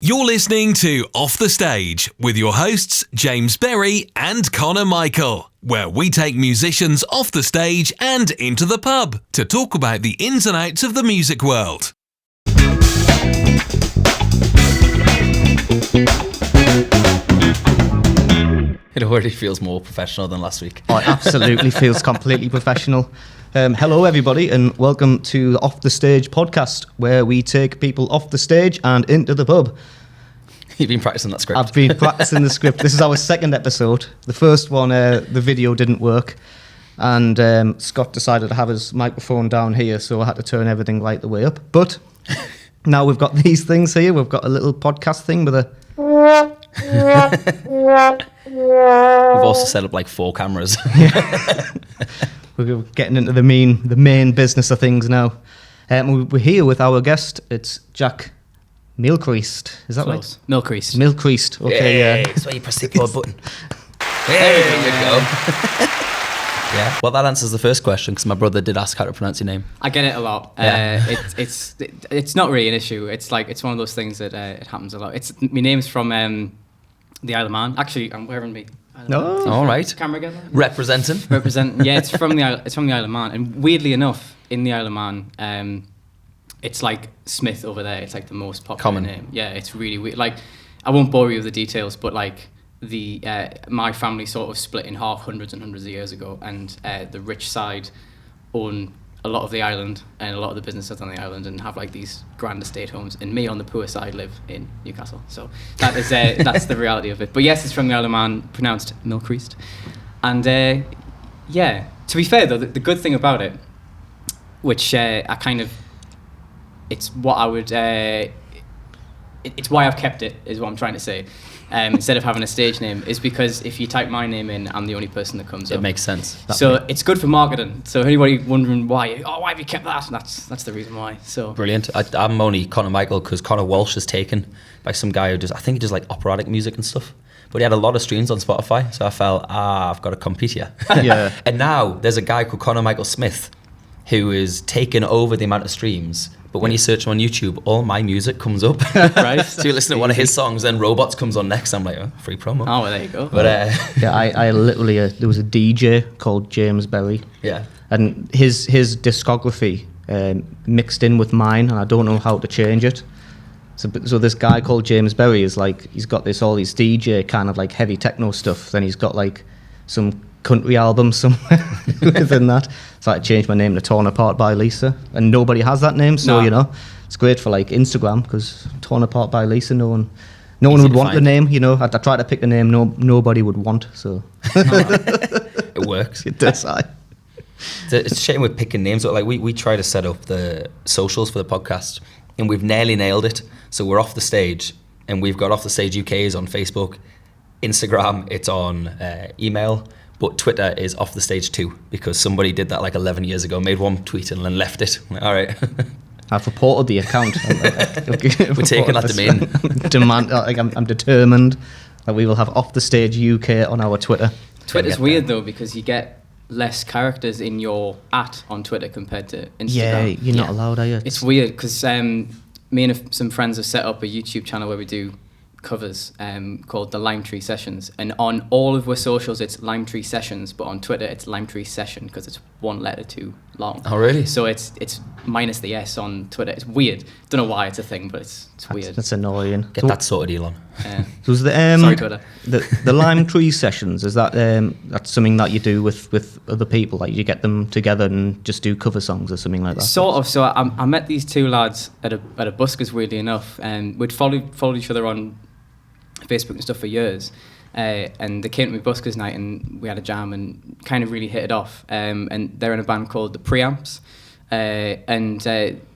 You're listening to Off the Stage with your hosts James Berry and Conor Michael, where we take musicians off the stage and into the pub to talk about the ins and outs of the music world. It already feels more professional than last week. Oh, it absolutely feels completely professional. Hello, everybody, and welcome to the Off the Stage podcast, where we take people off the stage and into the pub. You've been practicing that script. I've been practicing the script. This is our second episode. The first one, the video didn't work, and Scott decided to have his microphone down here, so I had to turn everything right the way up. But now we've got these things here. We've got a little podcast thing with a... We've also set up like 4 cameras. We're getting into the main business of things now. We're here with our guest. It's Jack Mylchreest. Is that Close. right? Mylchreest. Mylchreest. Okay, yeah. That's why you press the record button. There you go. Yeah. Well, that answers the first question because my brother did ask how to pronounce your name. I get it a lot. Yeah. It's not really an issue. It's one of those things that it happens a lot. My name's from the Isle of Man. Actually, I'm wearing me. No. All right. Camera again. Representing. Yeah, it's from the Isle of Man, and weirdly enough, in the Isle of Man, it's like Smith over there. It's like the most popular Common name. Yeah, it's really weird. Like, I won't bore you with the details, but like my family sort of split in half hundreds and hundreds of years ago, and the rich side own a lot of the island and a lot of the businesses on the island and have like these grand estate homes, and me on the poor side live in Newcastle. So that is that's the reality of it. But yes, it's from the Isle of Man, pronounced Mylchreest. And yeah, to be fair though, the good thing about it, which it's what I would it's why I've kept it, is what I'm trying to say. Instead of having a stage name, is because if you type my name in, I'm the only person that comes up. It makes sense. So it's good for marketing. So anybody wondering why have you kept that? That's the reason why. So Brilliant. I'm only Conor Michael because Conor Walsh is taken by some guy who does, I think he does like operatic music and stuff. But he had a lot of streams on Spotify, so I felt, I've got to compete here. Yeah. And now there's a guy called Conor Michael Smith who is taken over the amount of streams. But when you search him on YouTube, all my music comes up. right. So you listen to one of his songs, then Robots comes on next. I'm like, oh, free promo. Oh, well, there you go. But Yeah, I literally, there was a DJ called James Berry. yeah. And his discography mixed in with mine, and I don't know how to change it. So this guy called James Berry is like, he's got all these DJ kind of like heavy techno stuff. Then he's got like some country album somewhere within that. So I changed my name to Torn Apart by Lisa, and nobody has that name, so you know it's great for like Instagram, because Torn Apart by Lisa, no one would want the name, you know. I tried to pick a name nobody would want, so It works. it does. It's a shame we're picking names. Like we try to set up the socials for the podcast, and we've nearly nailed it. So we're Off the Stage, and we've got Off the Stage UK is on Facebook, Instagram, it's on email. But Twitter is Off the Stage 2, because somebody did that like 11 years ago, made one tweet and then left it. Like, all right. I've reported the account. We're taking that domain. I'm determined that we will have Off the Stage UK on our Twitter. Twitter's weird though, because you get less characters in your @, on Twitter compared to Instagram. Yeah, you're not allowed, are you? It's weird because me and some friends have set up a YouTube channel where we do covers called the Limetree Sessions, and on all of our socials it's Limetree Sessions, but on Twitter it's Limetree Session because it's one letter too long. Oh really? So it's minus the S on Twitter. It's weird. Don't know why it's a thing, but it's weird. That's annoying. Get that sorted, Elon. So is the sorry, Twitter. the Limetree Sessions, is that that's something that you do with other people, like you get them together and just do cover songs or something like that? Sort of. So I met these two lads at a buskers, weirdly enough, and we'd followed each other on Facebook and stuff for years, and they came to me buskers night and we had a jam and kind of really hit it off, and they're in a band called the Preamps, and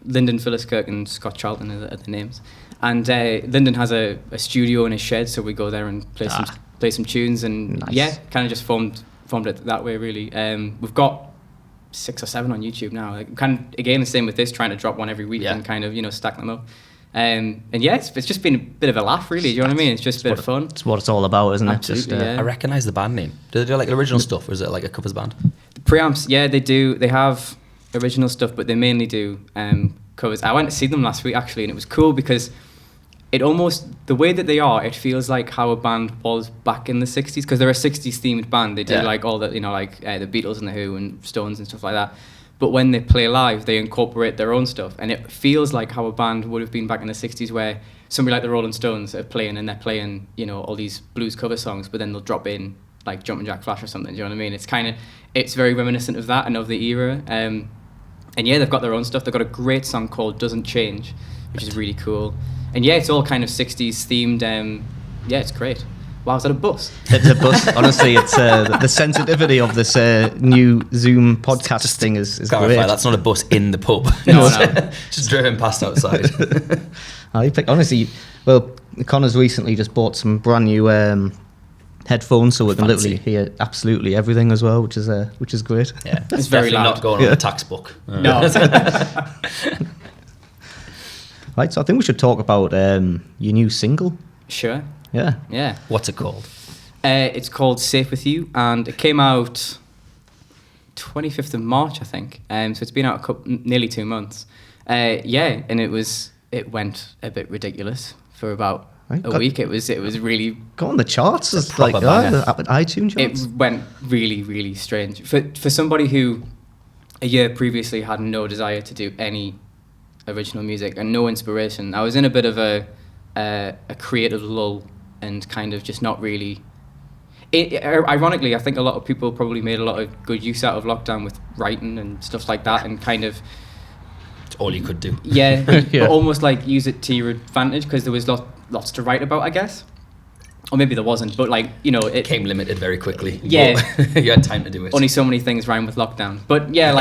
Lyndon Philliskirk and Scott Charlton are the names, and Lyndon has a studio in his shed, so we go there and play some tunes, and nice. Yeah, kind of just formed it that way really. We've got 6 or 7 on YouTube now, like, kind of again the same with this, trying to drop one every week and kind of, you know, stack them up. And yeah, it's just been a bit of a laugh, really. Do you know what I mean? It's just a bit of fun. It's what it's all about, isn't Absolutely, it? Just, yeah. I recognise the band name. Do they do like original stuff, or is it like a covers band? The Preamps, yeah, they do. They have original stuff, but they mainly do covers. I went to see them last week, actually, and it was cool because it almost, the way that they are, it feels like how a band was back in the 60s, because they're a 60s themed band. They do like all the, like the Beatles and the Who and Stones and stuff like that. But when they play live, they incorporate their own stuff. And it feels like how a band would have been back in the 60s, where somebody like the Rolling Stones are playing, and they're playing, all these blues cover songs, but then they'll drop in like Jumpin' Jack Flash or something. Do you know what I mean? It's very reminiscent of that and of the era. And yeah, they've got their own stuff. They've got a great song called Doesn't Change, which is really cool. And yeah, it's all kind of 60s themed. Yeah, it's great. Wow, is that a bus? It's a bus. Honestly, it's the sensitivity of this new Zoom podcast thing is clarify, great. that's not a bus in the pub. No. Just driven past outside. Honestly, well, Connor's recently just bought some brand new headphones, so we can literally hear absolutely everything as well, which is great. Yeah, it's very definitely loud. not going on the tax book. No. Right, so I think we should talk about your new single. Sure. Yeah. Yeah. What's it called? It's called Safe With You, and it came out 25th of March, I think. So it's been out nearly 2 months. Yeah, and it went a bit ridiculous for about a week. It was really got on the charts. It's like banger. the iTunes charts. It went really, really strange for somebody who a year previously had no desire to do any original music and no inspiration. I was in a bit of a creative lull and kind of just not really. Ironically, I think a lot of people probably made a lot of good use out of lockdown with writing and stuff like that, and kind of. It's all you could do. Yeah, Yeah. but almost like use it to your advantage, because there was lots to write about, I guess. Or maybe there wasn't, but it Came limited very quickly. Yeah. But you had time to do it. only so many things rhyme with lockdown. But yeah,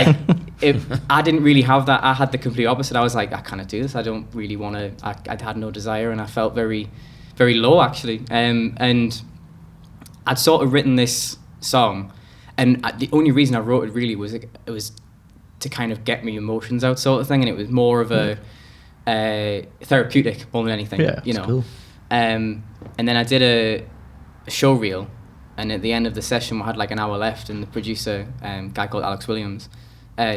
I didn't really have that. I had the complete opposite. I was like, I can't do this. I don't really want to. I had no desire, and I felt very, very low actually. And I'd sort of written this song, and the only reason I wrote it really was it was to kind of get me emotions out, sort of thing. And it was more of a therapeutic more than anything. Yeah, it's cool. And then I did a show reel, and at the end of the session we had like an hour left, and the producer, guy called Alex Williams,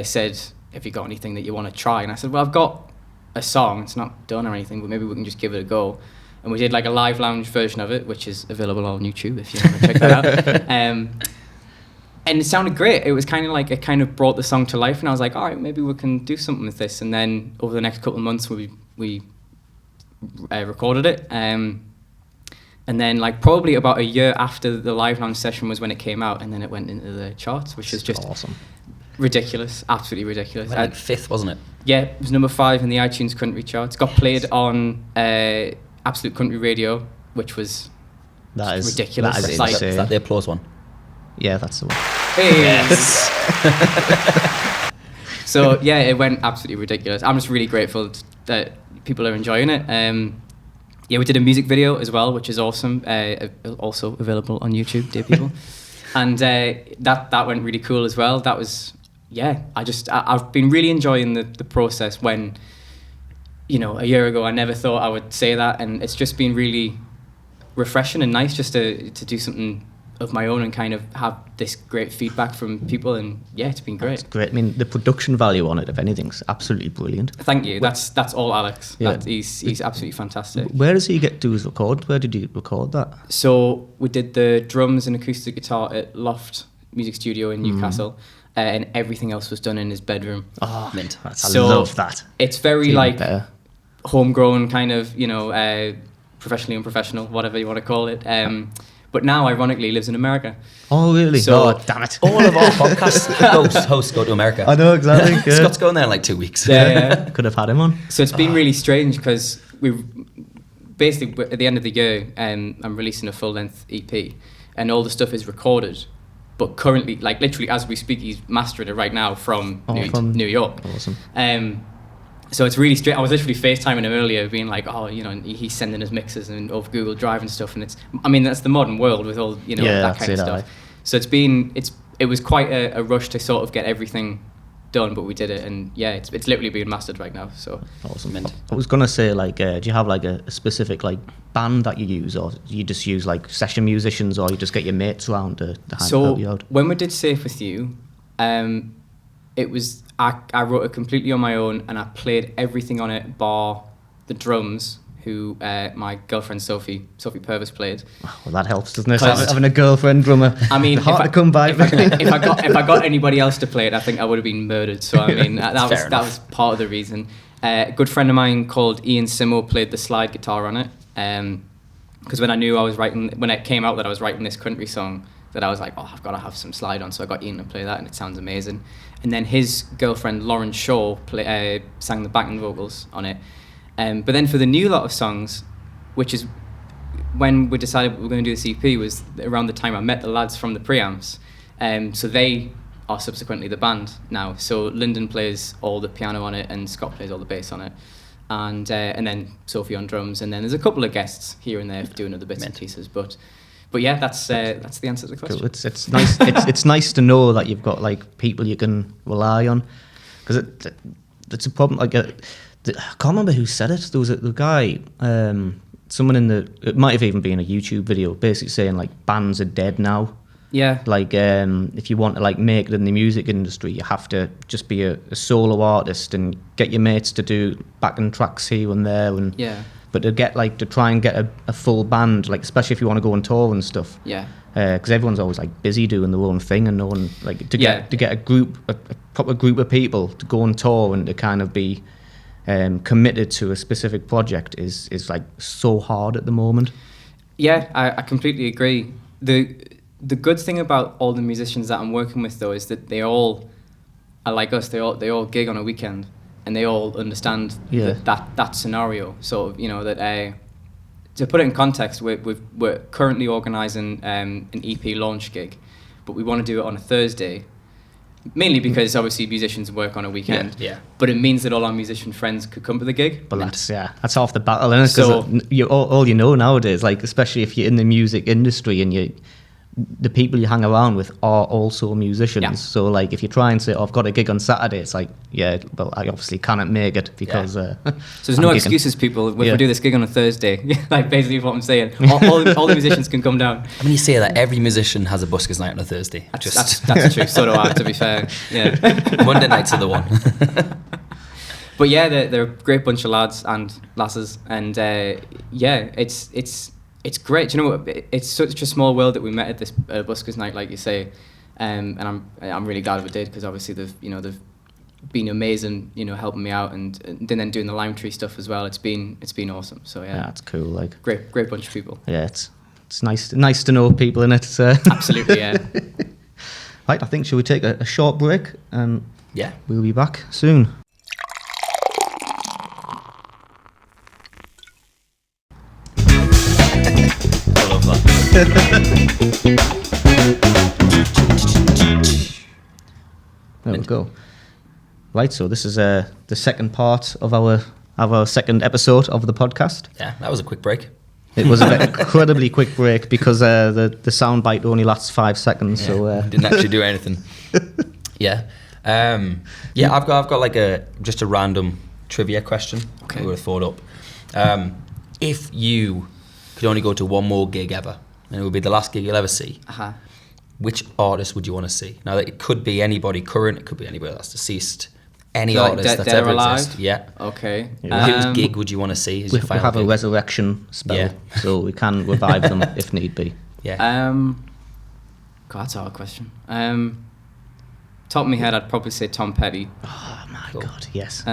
said, have you got anything that you want to try? And I said, well, I've got a song, it's not done or anything, but maybe we can just give it a go. And we did like a live lounge version of it, which is available on YouTube if you want to check that out. And it sounded great. It was kind of like, it kind of brought the song to life, and I was like, all right, maybe we can do something with this. And then over the next couple of months we recorded it. And then like probably about a year after the live lounge session was when it came out, and then it went into the charts, which is just awesome. Ridiculous, absolutely ridiculous. Like 5th, wasn't it? Yeah, it was number 5 in the iTunes country charts. Got played on Absolute Country Radio, which was ridiculous. That is Like, insane. Is that the applause one? Yeah, that's the one. hey. So yeah, it went absolutely ridiculous. I'm just really grateful that people are enjoying it. Yeah, we did a music video as well, which is awesome. Also available on YouTube, dear people. And that went really cool as well. That was, yeah, I've been really enjoying the process. When, a year ago I never thought I would say that, and it's just been really refreshing and nice just to do something of my own and kind of have this great feedback from people. And yeah, it's been great. It's great. I mean, the production value on it, if anything's absolutely brilliant. Thank you. That's all Alex. Yeah. He's absolutely fantastic. Where does he get to his record? Where did you record that? So we did the drums and acoustic guitar at Loft Music Studio in Newcastle, and everything else was done in his bedroom. Oh, Mint. I So love that. It's very Even like better. homegrown, kind of, professionally unprofessional, whatever you want to call it. But now, ironically, lives in America. Oh, really? So- Oh, damn it. All of our podcast hosts go to America. I know, exactly. Yeah. Scott's going there in like 2 weeks. Yeah. Could have had him on. So it's been really strange, because we basically at the end of the year, I'm releasing a full-length EP, and all the stuff is recorded. But currently, like literally as we speak, he's mastering it right now from New York. Awesome. So it's really strange. I was literally FaceTiming him earlier, being like, oh, he's sending us mixes and over Google Drive and stuff. And that's the modern world with all, that kind of stuff. So it was quite a rush to sort of get everything done, but we did it. And yeah, it's literally being mastered right now. So Awesome. I was going to say, like, do you have like a specific like band that you use, or do you just use like session musicians, or you just get your mates around to help you out? When we did Safe With You, it was, I wrote it completely on my own, and I played everything on it bar the drums, who my girlfriend Sophie Purvis played. Well, that helps, doesn't it? 'Cause- Having a girlfriend drummer. I mean, hard to come by. if I got anybody else to play it, I think I would have been murdered. So I mean, that was part of the reason. A good friend of mine called Ian Simo played the slide guitar on it. Because when I knew when it came out that I was writing this country song, that I was like, oh, I've got to have some slide on. So I got Ian to play that, and it sounds amazing. And then his girlfriend Lauren Shaw sang the backing vocals on it. But then for the new lot of songs, which is when we decided we were going to do this EP, was around the time I met the lads from the preamps. So they are subsequently the band now. So Lyndon plays all the piano on it, and Scott plays all the bass on it. And then Sophie on drums, and then there's a couple of guests here and there doing other bits and pieces. But yeah, that's the answer to the question. Cool. It's nice. it's nice to know that you've got like people you can rely on, because it's a problem. Like I can't remember who said it. There was the guy, someone it might have even been a YouTube video, basically saying like bands are dead now. Yeah. Like if you want to like make it in the music industry, you have to just be a solo artist and get your mates to do backing tracks here and there, and Yeah. but to try and get a full band, like especially if you want to go on tour and stuff. Yeah. Because everyone's always like busy doing their own thing, and no one like to get a proper group of people to go on tour and to kind of be committed to a specific project is like so hard at the moment. Yeah, I completely agree. The good thing about all the musicians that I'm working with, though, is that they all are like us. They all gig on a weekend, and they all understand that scenario. So that to put it in context, we're currently organising an EP launch gig, but we want to do it on a Thursday, mainly because obviously musicians work on a weekend. Yeah. But it means that all our musician friends could come to the gig. But that's half the battle, isn't it? Because all you know nowadays, like especially if you're in the music industry and the people you hang around with are also musicians. Yeah. So like if you try and say, I've got a gig on Saturday, it's like, well, I obviously cannot make it because so there's no excuses, people. If we do this gig on a Thursday, like basically what I'm saying, all the musicians can come down. I mean, you say that every musician has a buskers night on a Thursday. That's true. So do I, to be fair. Yeah. Monday nights are the one. But yeah, they're a great bunch of lads and lasses, and it's great. You know what? It's such a small world that we met at this buskers night, like you say, and I'm really glad we did, because obviously they've been amazing, helping me out, and then doing the Lime Tree stuff as well. It's been awesome. So yeah, that's cool. Like great bunch of people. Yeah, it's nice to know people in it. Absolutely, yeah. Right, I think, shall we take a short break, and we'll be back soon. I love that. There we go. Right, so this is the second part of our second episode of the podcast. Yeah, that was a quick break. It was an incredibly quick break because the soundbite only lasts 5 seconds. Yeah, So didn't actually do anything. Yeah. I've got like just a random trivia question. Okay. We would have thought up. If you could only go to one more gig ever, and it would be the last gig you'll ever see, which artist would you want to see? Now, it could be anybody current, it could be anybody that's deceased, any artist that's ever existed. Yeah. Okay. Whose gig would you want to see? we have a resurrection spell, so we can revive them if need be. Yeah. God, that's a hard question. Top of my head, I'd probably say Tom Petty. Oh my God, yes.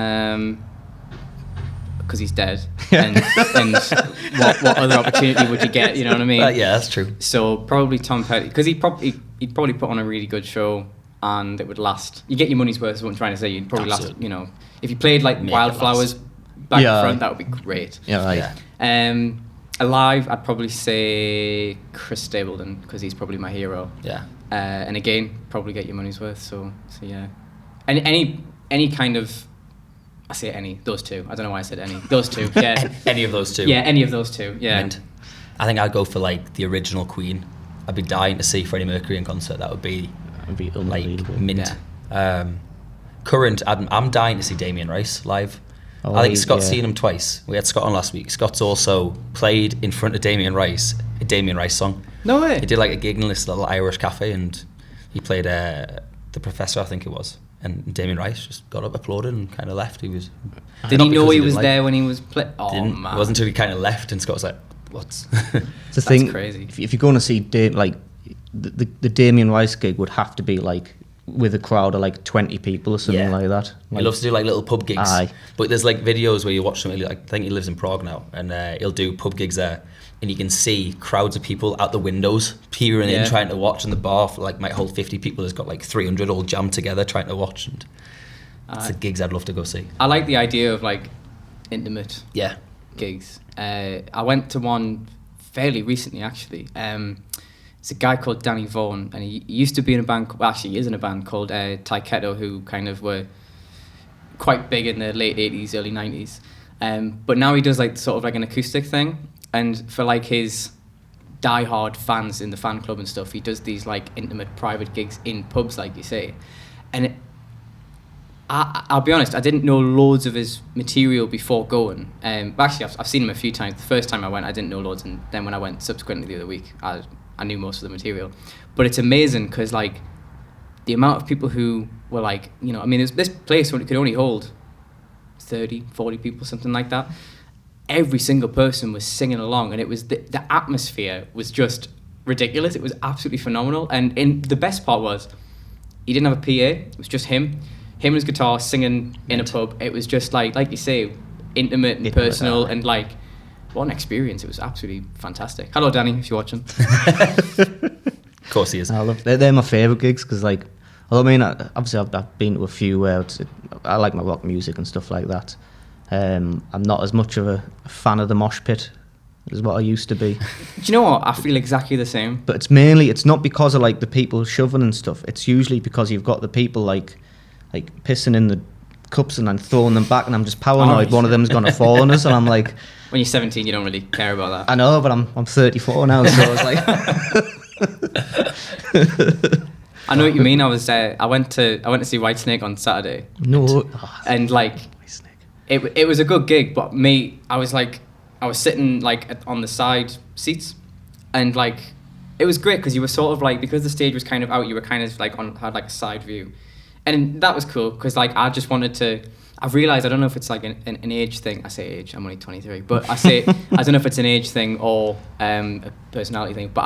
Because he's dead, and what other opportunity would you get? You know what I mean? Yeah, that's true. So probably Tom Petty, because he'd probably put on a really good show, and it would last. You get your money's worth. Is what I'm trying to say. You'd probably last. If you played like Wildflowers back in front, that would be great. Yeah, right. Yeah. Alive, I'd probably say Chris Stapleton, because he's probably my hero. Yeah. And again, probably get your money's worth. So yeah. Any kind of. I say any. Those two. I don't know why I said any. Those two. Yeah. Any of those two. Yeah, any of those two. Yeah. Mint. I think I'd go for like the original Queen. I'd be dying to see Freddie Mercury in concert. That would be unbelievable. Like mint. Yeah. Current, I'm dying to see Damien Rice live. Oh, I think Scott's seen him twice. We had Scott on last week. Scott's also played in front of Damien Rice, a Damien Rice song. No way. He did like a gig in this little Irish cafe, and he played The Professor, I think it was. And Damien Rice just got up, applauded, and kind of left. He was. Did not he know because he was didn't there when he was playing? Oh, didn't. man. It wasn't until he kind of left, and Scott was like, "What's?" It's the thing. crazy. If you're going to see the Damien Rice gig would have to be like with a crowd of like 20 people or something like that. He Like, loves to do like little pub gigs. Aye. But there's like videos where you watch him. I think he lives in Prague now, and he'll do pub gigs there, and you can see crowds of people out the windows peering in, trying to watch. And the bar might hold 50 people. Has got like 300 all jammed together trying to watch. And it's the gigs I'd love to go see. I like the idea of like intimate gigs. I went to one fairly recently, actually. It's a guy called Danny Vaughan, and he used to be in a band. Well, actually, he is in a band called Taiketo, who kind of were quite big in the late 80s, early 90s. But now he does like sort of like an acoustic thing, and for like his diehard fans in the fan club and stuff, he does these like intimate private gigs in pubs, like you say. And I'll be honest, I didn't know loads of his material before going. But actually, I've seen him a few times. The first time I went, I didn't know loads, and then when I went subsequently the other week, I knew most of the material. But it's amazing because like the amount of people who were like, you know, I mean, this place could only hold 30, 40 people, something like that. Every single person was singing along, and it was the atmosphere was just ridiculous. It was absolutely phenomenal. And the best part was he didn't have a PA. It was just him and his guitar singing in a pub. It was just like you say, intimate and personal, and like what an experience. It was absolutely fantastic. Hello, Danny, if you're watching. Of course he is. I love they're my favourite gigs because like, although I mean, obviously I've been to a few where I like my rock music and stuff like that. I'm not as much of a fan of the mosh pit as what I used to be. Do you know what? I feel exactly the same. But it's not because of like the people shoving and stuff. It's usually because you've got the people like pissing in the cups and then throwing them back, and I'm just paranoid one of them's gonna fall on us, and I'm like, when you're 17, you don't really care about that. I know, but I'm 34 now, so it's like. I know what you mean. I went to see Whitesnake on Saturday. No. And like, it was a good gig, but I was sitting like on the side seats, and like it was great because you were sort of like, because the stage was kind of out, you were kind of like had like a side view, and that was cool because like I just wanted to. I've realised, I don't know if it's like an age thing. I say age, I'm only 23, but I don't know if it's an age thing or a personality thing. But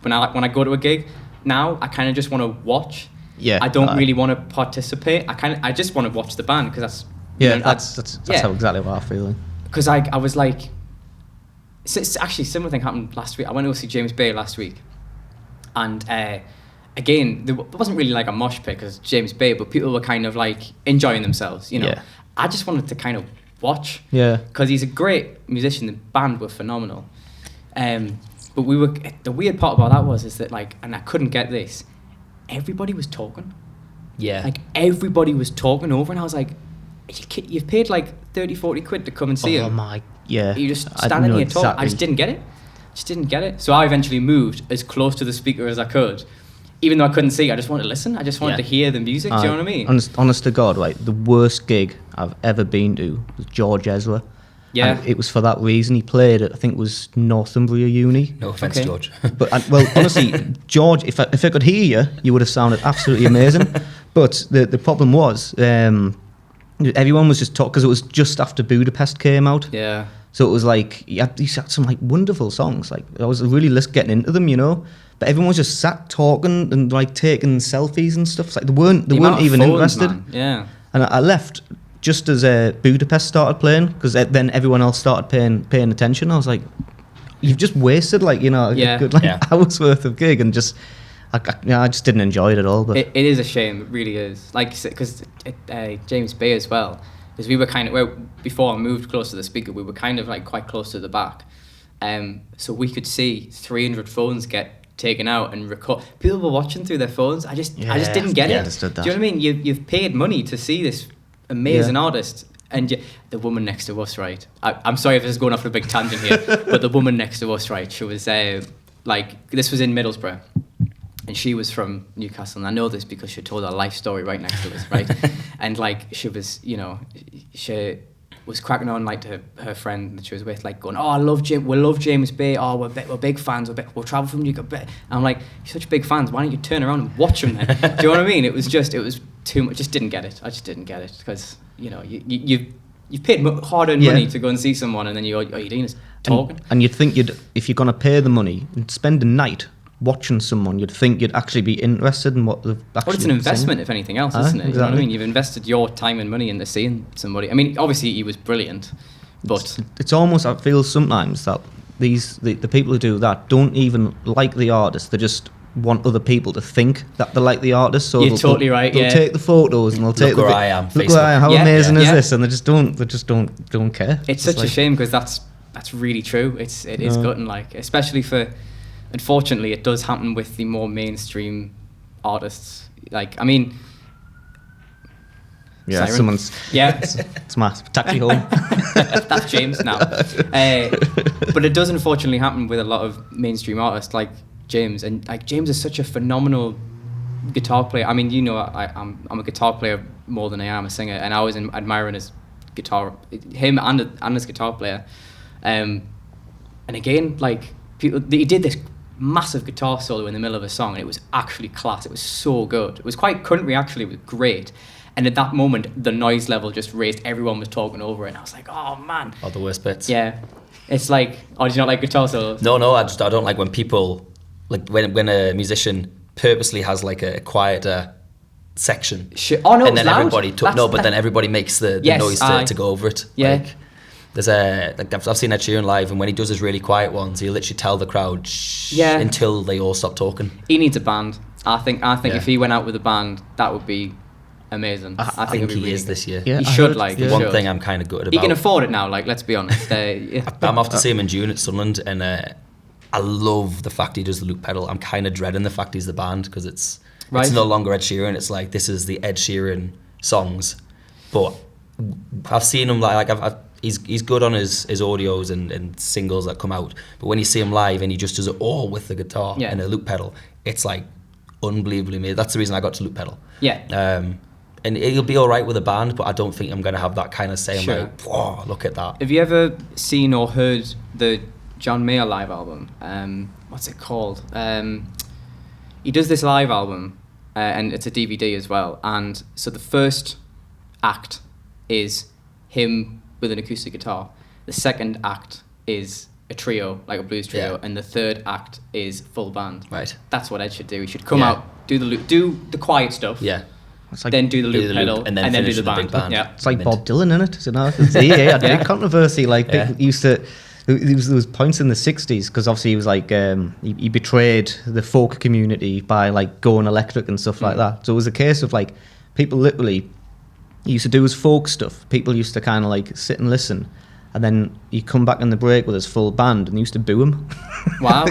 when I go to a gig now, I kind of just want to watch. Yeah. I don't really want to participate. I just want to watch the band because that's. Yeah, you know, that's how exactly what I'm feeling. Because I was like, it's actually a similar thing happened last week. I went to go see James Berry last week, and again, there wasn't really like a mosh pit because James Bay, but people were kind of like enjoying themselves, you know. Yeah. I just wanted to kind of watch. Yeah. Because he's a great musician. The band were phenomenal. But the weird part about that is that like, and I couldn't get this, everybody was talking. Yeah. Like everybody was talking over, and I was like, you've paid like 30, 40 quid to come and see him. Oh my, yeah. You just standing here talking. I just didn't get it. So I eventually moved as close to the speaker as I could. Even though I couldn't see, I just wanted to listen. I just wanted to hear the music. Do you know what I mean? Honest to God, right? The worst gig I've ever been to was George Ezra. Yeah. And it was for that reason. He played at, I think it was Northumbria Uni. No offence, George. But well, honestly, George, if I could hear you, you would have sounded absolutely amazing. But the problem was, everyone was just talking because it was just after Budapest came out. Yeah. So it was like he had some like wonderful songs. Like I was really getting into them, you know. But everyone was just sat talking and like taking selfies and stuff. It's like they weren't even interested. Man. Yeah. And I left just as Budapest started playing because then everyone else started paying attention. I was like, you've just wasted like, you know, a good hour's worth of gig, and just I just didn't enjoy it at all. But it is a shame. It really is. Like because James Bay as well. Because we were kind of before I moved close to the speaker, we were kind of like quite close to the back, so we could see 300 phones get taken out and record. People were watching through their phones. I just didn't get it. Understood that. Do you know what I mean? You've paid money to see this amazing artist, and the woman next to us, right? I'm sorry if this is going off a big tangent here, but the woman next to us, right? She was like, this was in Middlesbrough. And she was from Newcastle, and I know this because she told her life story right next to us, right? And like she was, you know, was cracking on like to her friend that she was with, like going, "Oh, we love James Bay. Oh, we're big fans. We'll travel from you." And I'm like, "You're such big fans. Why don't you turn around and watch them then?" Do you know what I mean? It was too much. Just didn't get it. I just didn't get it because you've paid hard-earned money to go and see someone, and then all you're doing is talking. And you'd think if you're going to pay the money and spend a night watching someone, you'd think you'd actually be interested in what they've actually. Well, it's an investment, if anything else, isn't it? Exactly. You know what I mean? You've invested your time and money into seeing somebody. I mean, obviously he was brilliant, but it's almost, I feel sometimes that the people who do that don't even like the artist. They just want other people to think that they like the artist. So you're totally right. They'll take the photos and they'll take Look where I am. Look where I am. How amazing is yeah. this? And they just don't care. It's such a shame because that's really true. It is gutting, like, especially for. Unfortunately, it does happen with the more mainstream artists. Like, I mean, yeah, Siren. someone's it's my taxi home. That's James now. But it does unfortunately happen with a lot of mainstream artists like James, and like James is such a phenomenal guitar player. I mean, I'm a guitar player more than I am a singer, and I was admiring his guitar, him and his guitar player. And again, like he did this massive guitar solo in the middle of a song, and it was actually class. It was so good. It was quite country actually. It was great. And at that moment, the noise level just raised. Everyone was talking over it, and I was like, "Oh man!" All the worst bits. Yeah, it's like, oh, do you not like guitar solos? No. I don't like when people like when a musician purposely has like a quieter section. Oh no, and then loud. everybody then everybody makes the noise to go over it. Yeah. Like, there's I've seen Ed Sheeran live, and when he does his really quiet ones, he'll literally tell the crowd shh until they all stop talking. He needs a band. I think if he went out with a band, that would be amazing. I think he really is this year. Yeah, he should. One thing I'm kind of gutted about. He can afford it now. Like, let's be honest. I'm off to see him in June at Sunderland, and I love the fact he does the loop pedal. I'm kind of dreading the fact he's the band because it's no longer Ed Sheeran. It's like this is the Ed Sheeran songs, but I've seen him he's good on his audios and singles that come out, but when you see him live and he just does it all with the guitar and a loop pedal, it's like unbelievably amazing. That's the reason I got to loop pedal. Yeah. And he'll be all right with a band, but I don't think I'm going to have that kind of say. Sure. I'm like, whoa, look at that. Have you ever seen or heard the John Mayer live album? What's it called? He does this live album, and it's a DVD as well. And so the first act is him with an acoustic guitar. The second act is a trio, like a blues trio, and the third act is full band. Right. That's what Ed should do. He should come out, do the quiet stuff. Yeah. It's like, then do the loop pedal, and then do the big band. band. Yeah. it's like Bob Dylan, isn't it? You know, he had big controversy. Like people used to. There was points in the 60s because obviously he was like he betrayed the folk community by like going electric and stuff like that. So it was a case of like people literally he used to do his folk stuff. People used to kind of like sit and listen, and then he'd come back in the break with his full band, and he used to boo him. Wow.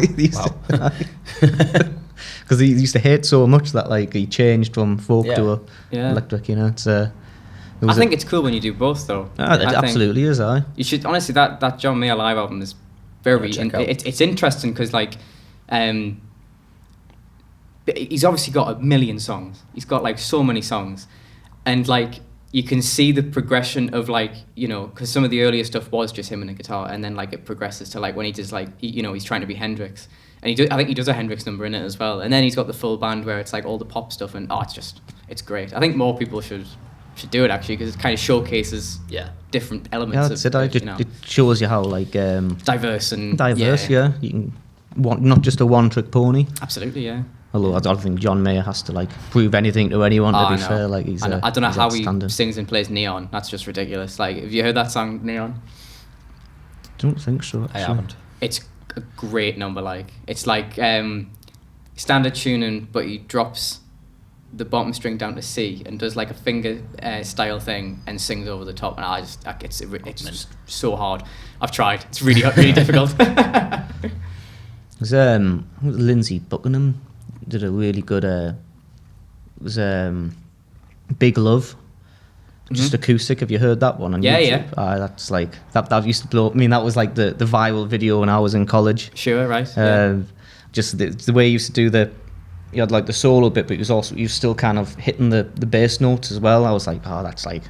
Because he used to hate so much that like he changed from folk to electric. You know, it's. I think it's cool when you do both, though. It absolutely is. You should honestly that John Mayer live album is very. It's interesting because like, he's obviously got a million songs. He's got like so many songs, and like you can see the progression of like because some of the earlier stuff was just him and a guitar, and then like it progresses to like when he does like he's trying to be Hendrix, and I think he does a Hendrix number in it as well, and then he's got the full band where it's like all the pop stuff, and it's great. I think more people should do it actually because it kind of showcases different elements. It shows you how like diverse. Yeah, you can not just a one-trick pony. Absolutely, yeah. Although I don't think John Mayer has to like prove anything to anyone. To be fair, like he's. I don't know how he sings and plays Neon. That's just ridiculous. Like, have you heard that song Neon? Don't think so. I haven't. It's a great number. Like, it's like standard tuning, but he drops the bottom string down to C and does like a finger style thing and sings over the top, and it's just so hard. I've tried. It's really really difficult. There's Lindsay Buckingham did a really good. It was Big Love, just acoustic. Have you heard that one on YouTube? Yeah. That's like that used to blow. I mean, that was like the viral video when I was in college. Sure, right. Just the way you used to do you had like the solo bit, but you was still kind of hitting the bass notes as well. I was like, that's like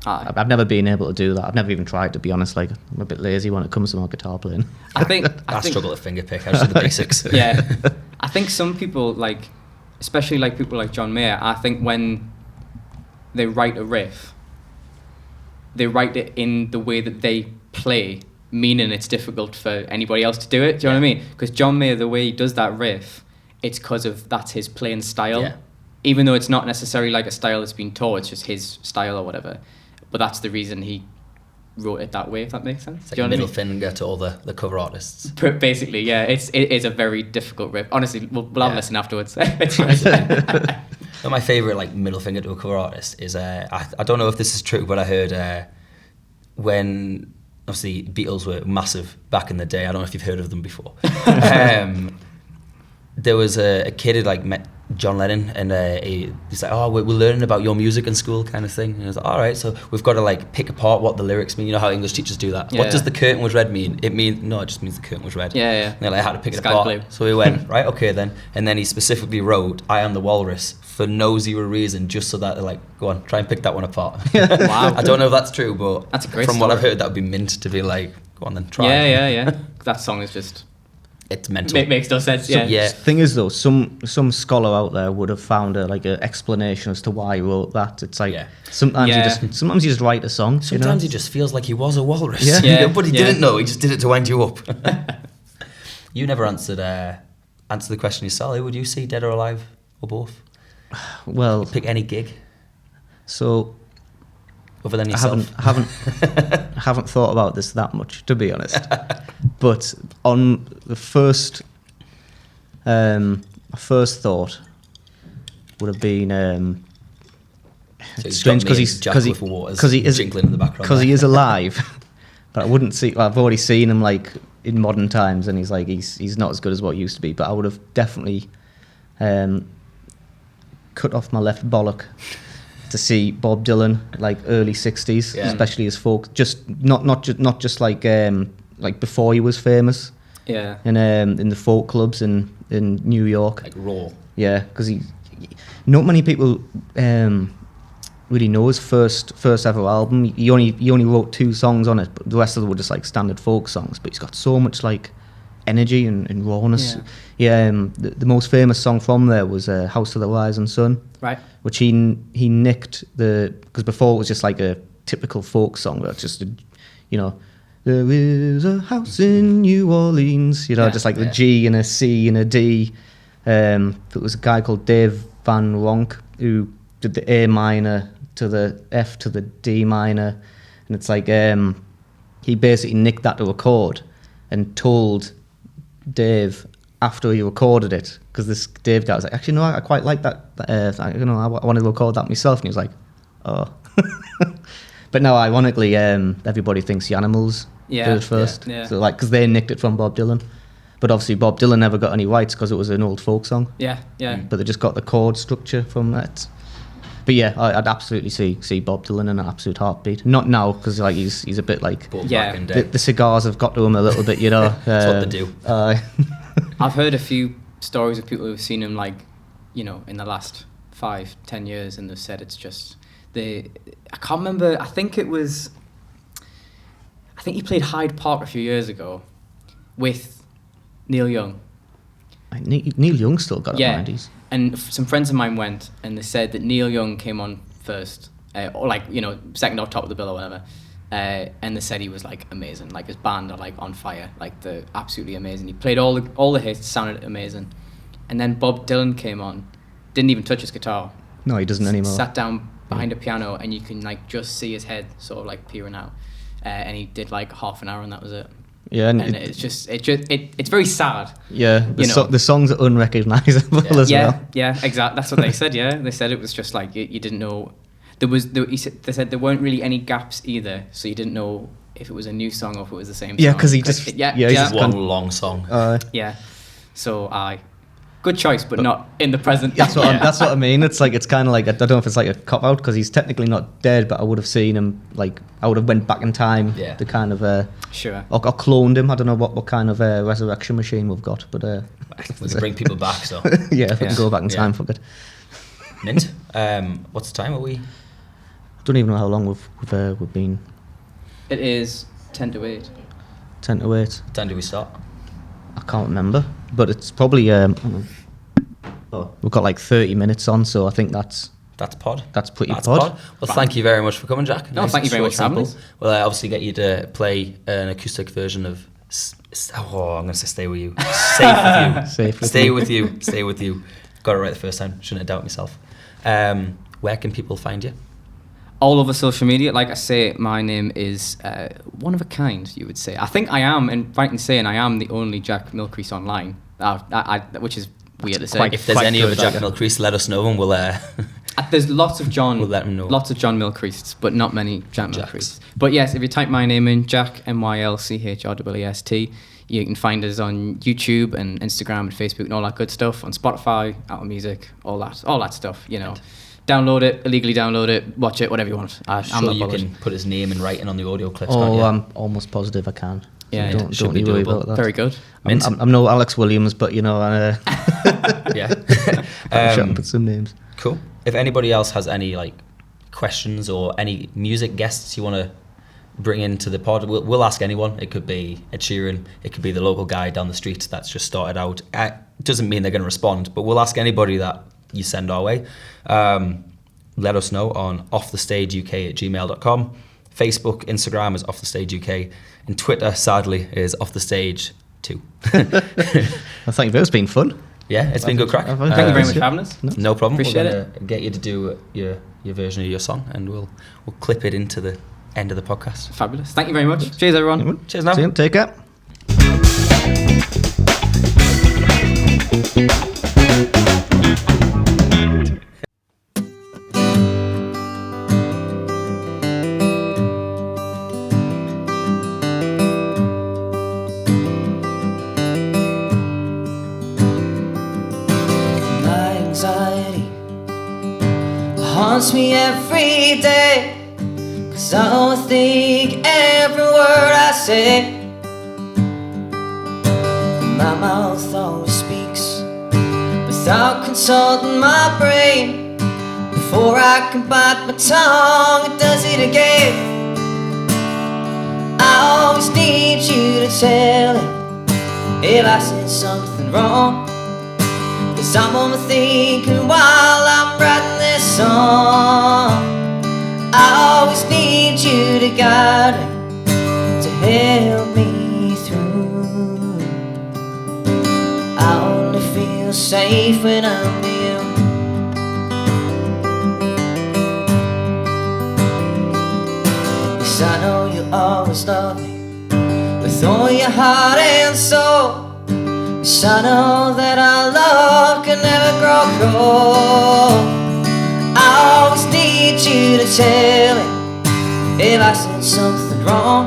Aye. I've never been able to do that. I've never even tried, to be honest. Like, I'm a bit lazy when it comes to my guitar playing. I think struggle to finger pick. I just do the basics. Yeah, I think some people, like, especially like people like John Mayer, I think when they write a riff, they write it in the way that they play, meaning it's difficult for anybody else to do it. Do you know what I mean? Because John Mayer, the way he does that riff, it's because of that's his playing style. Yeah. Even though it's not necessarily like a style that's been taught, it's just his style or whatever. But that's the reason he wrote it that way, if that makes sense. It's like a middle finger to all the cover artists. Basically, yeah. It is a very difficult riff. Honestly, we'll have a listen afterwards. But my favourite like middle finger to a cover artist is I don't know if this is true, but I heard when obviously Beatles were massive back in the day. I don't know if you've heard of them before. There was a kid who like met John Lennon, and he's like, "Oh, we're learning about your music in school," kind of thing. And I was like, "All right, so we've got to like pick apart what the lyrics mean. You know how English teachers do that. What does the curtain was red mean? It just means the curtain was red. Yeah. And they're like, how to pick it Sky's apart. blue. So we went right, okay then. And then he specifically wrote, "I am the walrus," for no zero reason, just so that they're like, go on, try and pick that one apart. Wow. I don't know if that's true, but That's a great from what I've story. heard, that would be mint to be like, go on then, try. Yeah. That song is just It's mental. makes no sense. Yeah. Yeah. Thing is, though, some scholar out there would have found an explanation as to why he wrote that. It's like sometimes you just write a song. Sometimes he just feels like he was a walrus. Yeah. But he didn't know. He just did it to wind you up. You never answered the question yourself. Who would you see, dead or alive, or both? Well, Pick any gig so other than I yourself. haven't thought about this that much, to be honest. But on the first thought would have been So he's strange got me because and Jack with Waters he is jingling in the background. because he is alive. But I wouldn't see. I've already seen him like in modern times, and he's not as good as what he used to be. But I would have definitely cut off my left bollock to see Bob Dylan, like early '60s, especially his folk. Just not just like before he was famous. Yeah. In the folk clubs in New York. Like Raw. Yeah, because not many people really know his first ever album. He only wrote 2 songs on it, but the rest of them were just like standard folk songs. But he's got so much like energy and rawness. The most famous song from there was "House of the Rising Sun," Right. which he nicked because before it was just like a typical folk song where it's just there is a house in New Orleans, just like the G and a C and a D. There was a guy called Dave Van Ronk who did the A minor to the F to the D minor, and it's like he basically nicked that to a chord and told Dave after he recorded it, because this Dave guy was like, actually no, I quite like that. I want to record that myself, and he was like, oh. But no, ironically, everybody thinks the Animals did it first. Yeah. So because they nicked it from Bob Dylan. But obviously Bob Dylan never got any rights because it was an old folk song. Yeah. But they just got the chord structure from that. But yeah, I'd absolutely see Bob Dylan in an absolute heartbeat. Not now, because like he's a bit like Back in day. the cigars have got to him a little bit, That's what they do. I've heard a few stories of people who've seen him like, in the last 5-10 years, and they've said it's just I can't remember. I think he played Hyde Park a few years ago with Neil Young. Neil Young still got it, mind. He's And some friends of mine went, and they said that Neil Young came on first, or like second or top of the bill or whatever. And they said he was like amazing. Like his band are like on fire. Like they're absolutely amazing. He played all the hits, sounded amazing. And then Bob Dylan came on, didn't even touch his guitar. No, he doesn't anymore. Sat down behind a piano, and you can like just see his head sort of like peering out. And he did like half an hour, and that was it. Yeah, and it's very sad. Yeah, the songs are unrecognisable as well. Yeah, exactly. That's what they said. Yeah, they said it was just like you didn't know. They said there weren't really any gaps either, so you didn't know if it was a new song or if it was the same song. Yeah, because he's just one long song. Yeah, so good choice, but not in the present. That's what I mean. It's like, it's kind of like, I don't know if it's like a cop out, because he's technically not dead, but I would have seen him, like I would have went back in time to kind of sure, or cloned him. I don't know what kind of resurrection machine we've got, but we can bring people back. So yeah, if we can go back in time, fuck it. Mint. What's the time? Are we? don't even know how long we've been. It is 10 to 8. 10 to 8. What time do we start? I can't remember, but it's probably. We've got like 30 minutes on, so I think that's pod. That's pretty That's pod. Well, thank you very much for coming, Jack. No, thank you very much for having us. Well, I obviously get you to play an acoustic version of. I'm going to say "Stay with You." Safe with you. Stay with you. Got it right the first time. Shouldn't have doubted myself. Where can people find you? All over social media. Like I say, my name is one of a kind, you would say. I think I am, and right in saying I am the only Jack Mylchreest online, which is weird to say. If there's any other Jack Mylchreest, let us know and we'll... There's lots of John. We'll let them know. Lots of John Mylchreests, but not many Jack Mylchreests. But yes, if you type my name in, Jack Mylchreest, you can find us on YouTube and Instagram and Facebook and all that good stuff. On Spotify, Apple Music, all that stuff. You know, download it, illegally download it, watch it, whatever you want. I'm sure you can put his name in writing on the audio clips. Oh, can't you? I'm almost positive I can. Yeah, Don't you worry about that. Very good. I'm no Alex Williams, but you know, yeah. I'm sure I put some names. Cool. If anybody else has any like questions or any music guests you want to bring into the pod, we'll ask anyone. It could be Ed Sheeran, it could be the local guy down the street that's just started out. Doesn't mean they're going to respond, but we'll ask anybody that you send our way. Let us know on offthestageuk@gmail.com. Facebook, Instagram is offthestageuk, and Twitter, sadly, is offthestage2. Well, thank you. It's been fun. Yeah, it's been good crack. Thank you very much for having us. No problem. Appreciate We're gonna get you to do your version of your song, and we'll clip it into the end of the podcast. Fabulous. Thank you very much. Cheers, everyone. Cheers now. See you. Take care. Haunts me every day, 'cause I overthink every word I say. My mouth always speaks without consulting my brain. Before I can bite my tongue, it does it again. I always need you to tell it if I said something wrong, 'cause I'm overthinking while I'm writing this song. I always need you to guide me, to help me through. I only feel safe when I'm with you. Yes, I know you always love me with all your heart and soul. Yes, I know that our love can never grow cold. I always need you to tell me if I said something wrong,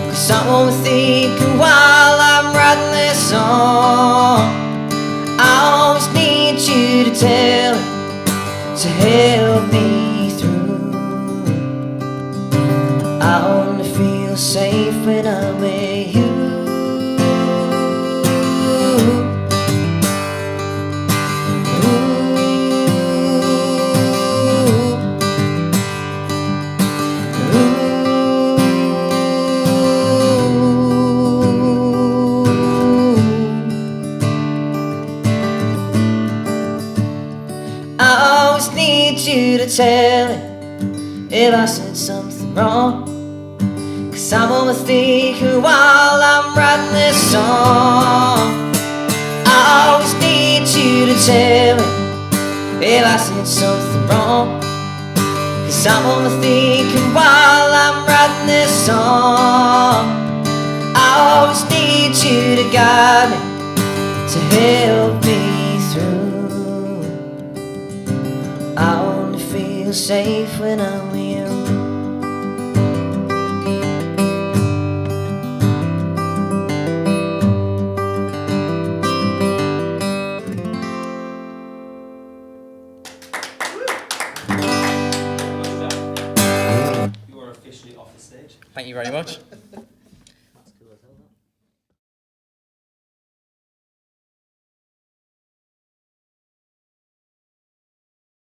'cause I'm overthinking while I'm writing this song. I always need you to tell me, to help me through. I only feel safe when I'm with you. You to tell it if I said something wrong, 'cause I'm overthinking while I'm writing this song. I always need you to tell me if I said something wrong, 'cause I'm overthinking while I'm writing this song. I always need you to guide me, to help me through. I only feel safe when I'm with you. You are officially off the stage. Thank you very much.